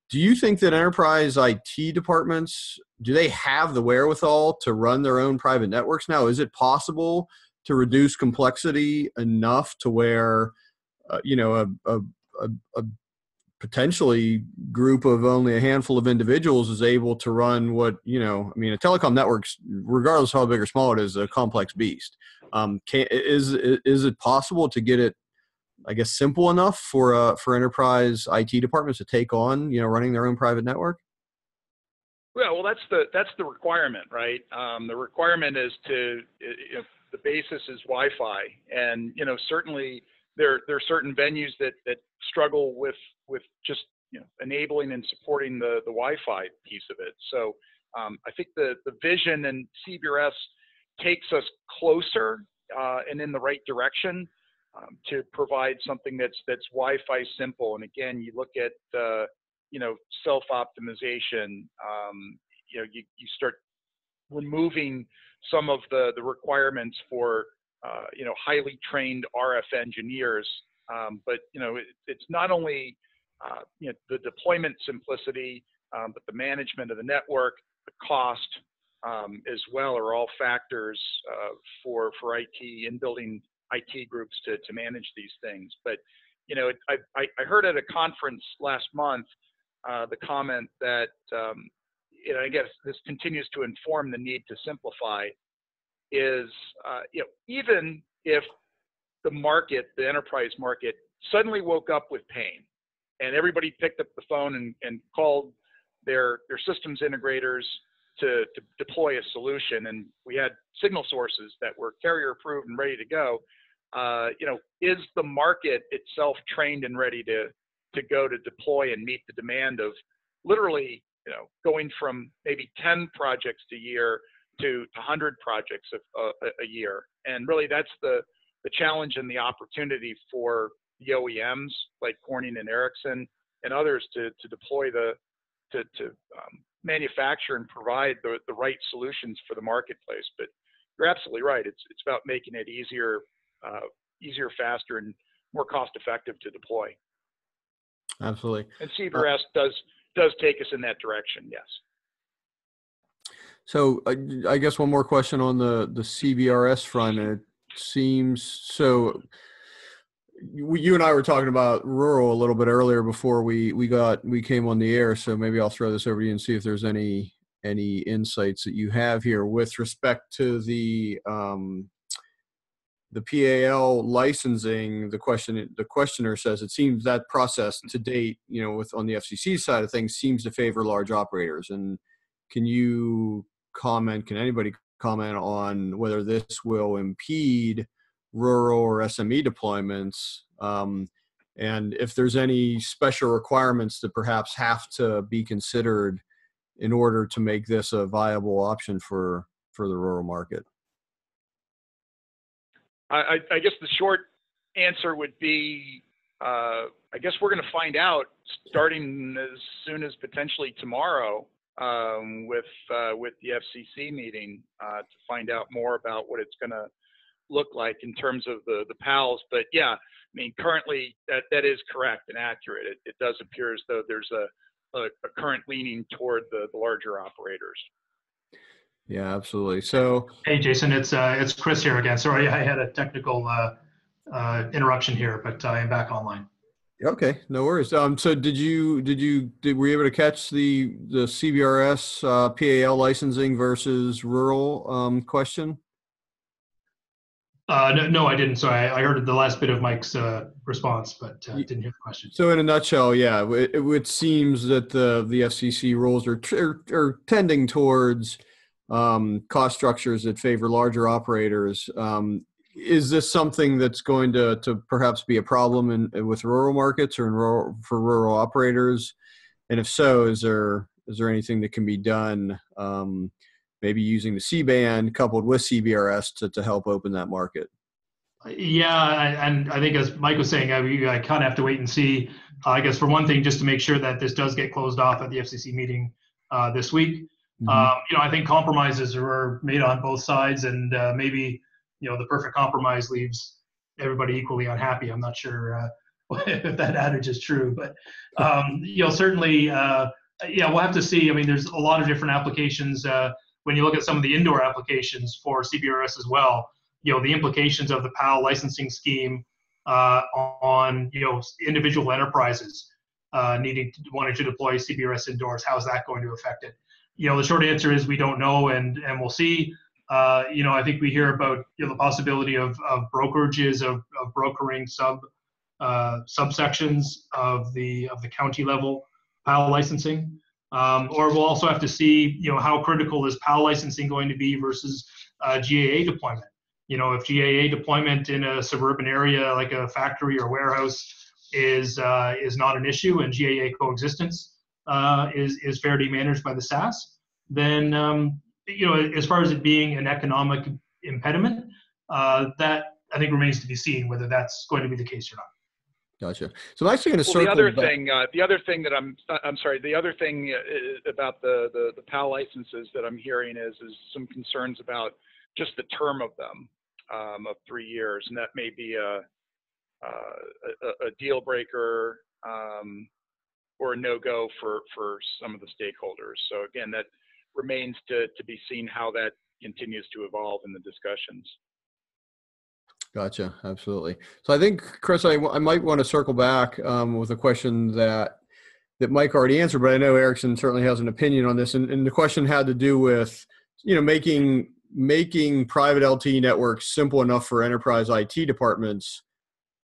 Do you think that enterprise IT departments, do they have the wherewithal to run their own private networks now? Is it possible to reduce complexity enough to where, a potentially group of only a handful of individuals is able to run what, a telecom networks, regardless of how big or small it is, a complex beast. Is it possible to get it, I guess, simple enough for enterprise IT departments to take on, running their own private network? Well, that's the requirement, right? The requirement is the basis is Wi-Fi, and certainly there are certain venues that struggle with just enabling and supporting the Wi-Fi piece of it. So I think the vision and CBRS takes us closer and in the right direction to provide something that's Wi-Fi simple. And again, you look at self-optimization. You start removing some of the requirements for highly trained RF engineers, but it's not only the deployment simplicity, but the management of the network, the cost as well are all factors for IT and building IT groups to manage these things. But I heard at a conference last month the comment that I guess this continues to inform the need to simplify. Is even if the enterprise market suddenly woke up with Payne, and everybody picked up the phone and called their systems integrators to deploy a solution, and we had signal sources that were carrier approved and ready to go, is the market itself trained and ready to go to deploy and meet the demand of literally going from maybe 10 projects a year to 100 projects a year? And really that's the challenge and the opportunity for the OEMs like Corning and Ericsson and others to deploy to manufacture and provide the right solutions for the marketplace. But you're absolutely right. It's about making it easier, faster, and more cost effective to deploy. Absolutely. And CBRS does take us in that direction. Yes. So I guess one more question on the CBRS front. It seems so. You and I were talking about rural a little bit earlier before we came on the air. So maybe I'll throw this over to you and see if there's any insights that you have here with respect to the PAL licensing. The questioner says it seems that process to date, on the FCC side of things, seems to favor large operators. And can anybody comment on whether this will impede rural or SME deployments, and if there's any special requirements that perhaps have to be considered in order to make this a viable option for the rural market? I guess the short answer would be, I guess we're going to find out starting as soon as potentially tomorrow with the FCC meeting to find out more about what it's going to look like in terms of the PALs. But yeah, I mean, currently that is correct and accurate. It does appear as though there's a current leaning toward the larger operators. Yeah, absolutely. So, hey, Jason, it's Chris here again. Sorry, I had a technical interruption here, but I am back online. Okay, no worries. So were you able to catch the CBRS PAL licensing versus rural question? No, I didn't. So I heard the last bit of Mike's response, but didn't hear the question. So in a nutshell, yeah, it seems that the FCC rules are tending towards cost structures that favor larger operators. Is this something that's going to perhaps be a problem with rural markets or for rural operators? And if so, is there anything that can be done, maybe using the C-band coupled with CBRS to help open that market? Yeah, and I think as Mike was saying, I kind of have to wait and see. I guess for one thing, just to make sure that this does get closed off at the FCC meeting this week. Mm-hmm. I think compromises are made on both sides, and maybe the perfect compromise leaves everybody equally unhappy. I'm not sure if that adage is true, but certainly, we'll have to see. I mean, there's a lot of different applications. When you look at some of the indoor applications for CBRS as well, the implications of the PAL licensing scheme on individual enterprises wanting to deploy CBRS indoors. How is that going to affect it? The short answer is we don't know, and we'll see. I think we hear about the possibility of brokerages of brokering subsections of the county level PAL licensing, or we'll also have to see how critical is PAL licensing going to be versus GAA deployment. If GAA deployment in a suburban area like a factory or warehouse is not an issue, and GAA coexistence is fairly managed by the SAS, then as far as it being an economic impediment, that I think remains to be seen whether that's going to be the case or not. Gotcha. So I'm actually going to circle. The other thing about the PAL licenses that I'm hearing is some concerns about just the term of them, of 3 years, and that may be a deal breaker or a no-go for some of the stakeholders. So again, that remains to be seen how that continues to evolve in the discussions. Gotcha. Absolutely. So I think, Chris, I might want to circle back with a question that Mike already answered, but I know Ericsson certainly has an opinion on this. And the question had to do with, making private LTE networks simple enough for enterprise IT departments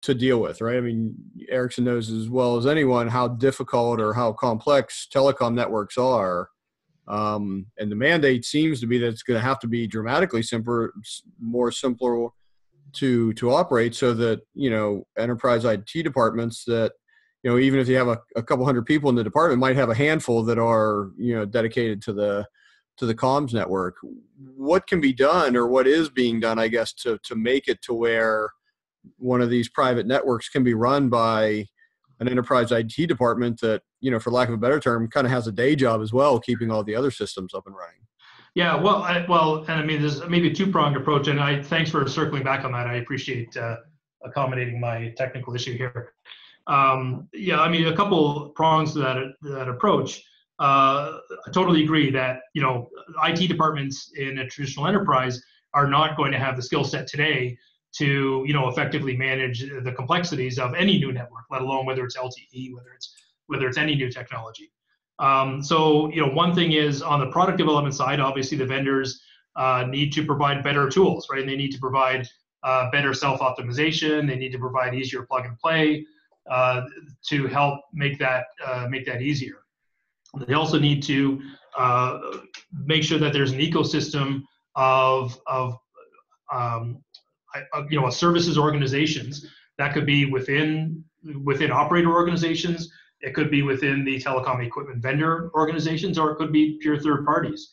to deal with, right? I mean, Ericsson knows as well as anyone how difficult or how complex telecom networks are. And the mandate seems to be that it's going to have to be dramatically simpler to operate, so that enterprise IT departments that even if you have a couple hundred people in the department, might have a handful that are dedicated to the comms network. What can be done, or what is being done, I guess, to make it to where one of these private networks can be run by an enterprise IT department that, for lack of a better term, kind of has a day job as well, keeping all the other systems up and running. Yeah, well, and I mean, there's maybe a two-pronged approach, and thanks for circling back on that. I appreciate accommodating my technical issue here. Yeah, I mean, a couple prongs to that approach. I totally agree that IT departments in a traditional enterprise are not going to have the skill set today to effectively manage the complexities of any new network, let alone whether it's LTE, whether it's any new technology. So one thing is on the product development side, obviously the vendors need to provide better tools, right? And they need to provide better self-optimization. They need to provide easier plug and play to help make that easier. They also need to make sure that there's an ecosystem of services organizations that could be within operator organizations. It could be within the telecom equipment vendor organizations, or it could be pure third parties.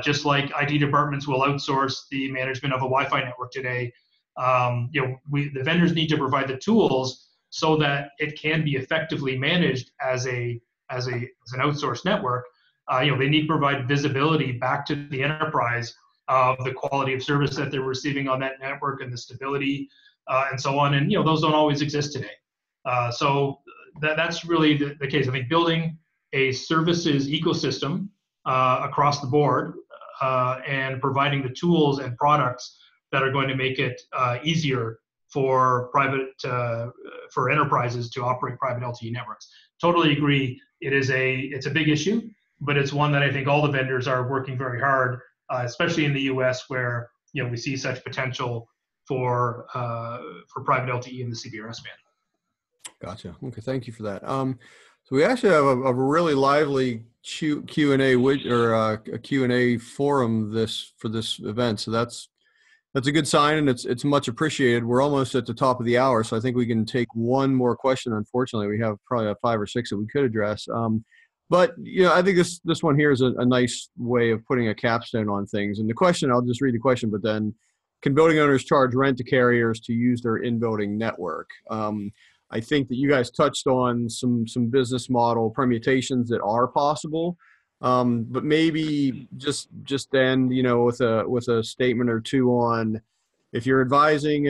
Just like IT departments will outsource the management of a Wi-Fi network today, the vendors need to provide the tools so that it can be effectively managed as an outsourced network. They need to provide visibility back to the enterprise of the quality of service that they're receiving on that network and the stability and so on. And those don't always exist today. So that's really the case. I think building a services ecosystem across the board and providing the tools and products that are going to make it easier for enterprises to operate private LTE networks. Totally agree. It's a big issue, but it's one that I think all the vendors are working very hard, especially in the U.S. where we see such potential for private LTE in the CBRS band. Gotcha. Okay, thank you for that. So we actually have a really lively Q&A or a Q&A forum for this event. So that's a good sign, and it's much appreciated. We're almost at the top of the hour, so I think we can take one more question. Unfortunately, we have probably 5 or 6 that we could address. But I think this one here is a nice way of putting a capstone on things. And the question, I'll just read the question, but then, can building owners charge rent to carriers to use their in-building network? I think that you guys touched on some business model permutations that are possible, but maybe just end with a statement or two on, if you're advising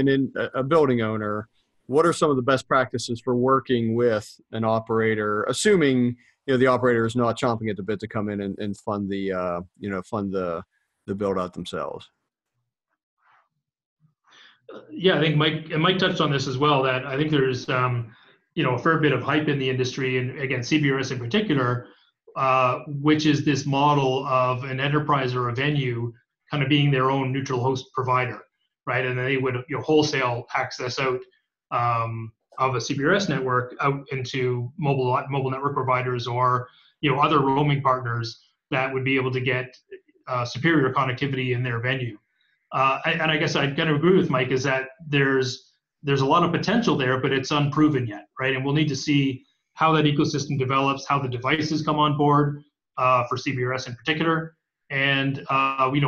a building owner, what are some of the best practices for working with an operator, assuming the operator is not chomping at the bit to come in and fund the build out themselves. Yeah, I think Mike touched on this as well, that I think there's a fair bit of hype in the industry, and again, CBRS in particular, which is this model of an enterprise or a venue kind of being their own neutral host provider, right? And they would wholesale access out of a CBRS network out into mobile network providers or other roaming partners that would be able to get superior connectivity in their venue. And I guess I'd kind of agree with Mike, is that there's a lot of potential there, but it's unproven yet, right? And we'll need to see how that ecosystem develops, how the devices come on board for CBRS in particular, and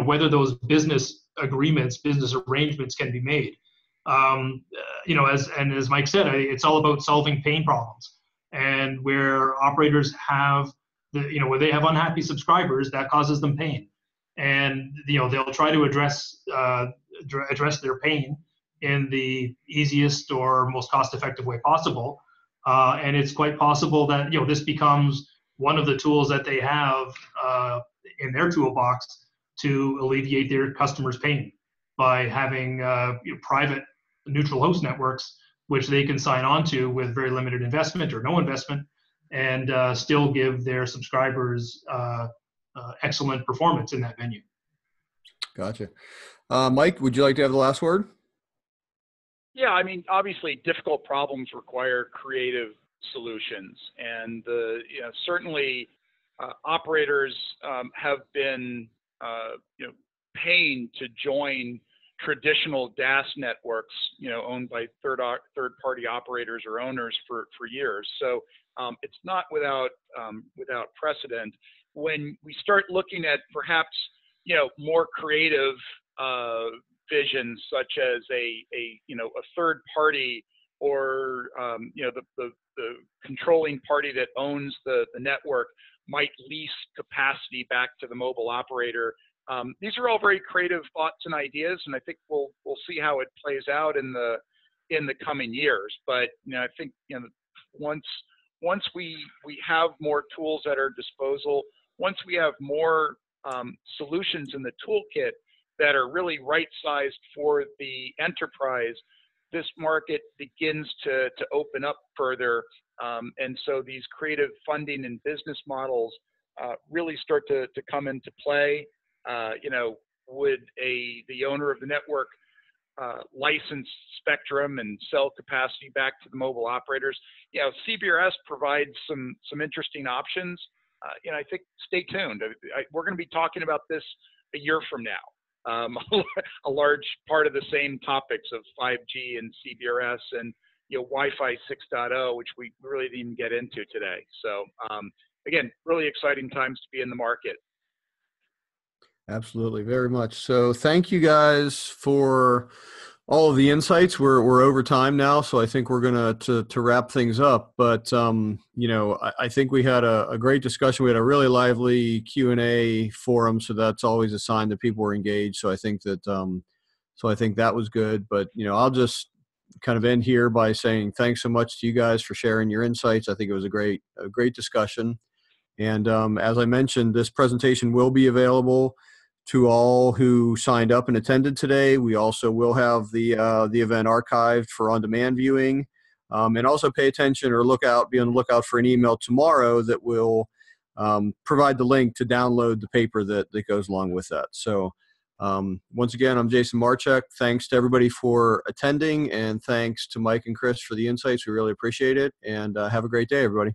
whether those business arrangements can be made. As Mike said, it's all about solving pain problems, and where operators have where they have unhappy subscribers, that causes them pain. And they'll try to address their pain in the easiest or most cost-effective way possible. And it's quite possible that this becomes one of the tools that they have in their toolbox to alleviate their customers' pain by having private neutral host networks, which they can sign on to with very limited investment or no investment, and still give their subscribers excellent performance in that venue. Gotcha. Mike, would you like to have the last word? Yeah, I mean, obviously difficult problems require creative solutions, and certainly operators have been paying to join traditional DAS networks, owned by third-party operators or owners for years. So it's not without precedent. When we start looking at perhaps more creative visions, such as a third-party or the controlling party that owns the network might lease capacity back to the mobile operator. These are all very creative thoughts and ideas, and I think we'll see how it plays out in the coming years. But I think once we have more tools at our disposal, once we have more solutions in the toolkit that are really right-sized for the enterprise, this market begins to open up further. And so these creative funding and business models really start to come into play. Would the owner of the network license spectrum and sell capacity back to the mobile operators? CBRS provides some interesting options. I think stay tuned. We're going to be talking about this a year from now. A large part of the same topics of 5G and CBRS and Wi-Fi 6.0, which we really didn't even get into today. So again, really exciting times to be in the market. Absolutely, very much. So thank you guys for all of the insights. We're over time now, so I think we're gonna to wrap things up. But I think we had a great discussion. We had a really lively Q&A forum, so that's always a sign that people were engaged. So I think that that was good. But I'll just kind of end here by saying thanks so much to you guys for sharing your insights. I think it was a great discussion. And as I mentioned, this presentation will be available to all who signed up and attended today. We also will have the event archived for on-demand viewing. And also pay attention or be on the lookout for an email tomorrow that will provide the link to download the paper that goes along with that. So once again, I'm Jason Marcheck. Thanks to everybody for attending, and thanks to Mike and Chris for the insights. We really appreciate it. And have a great day, everybody.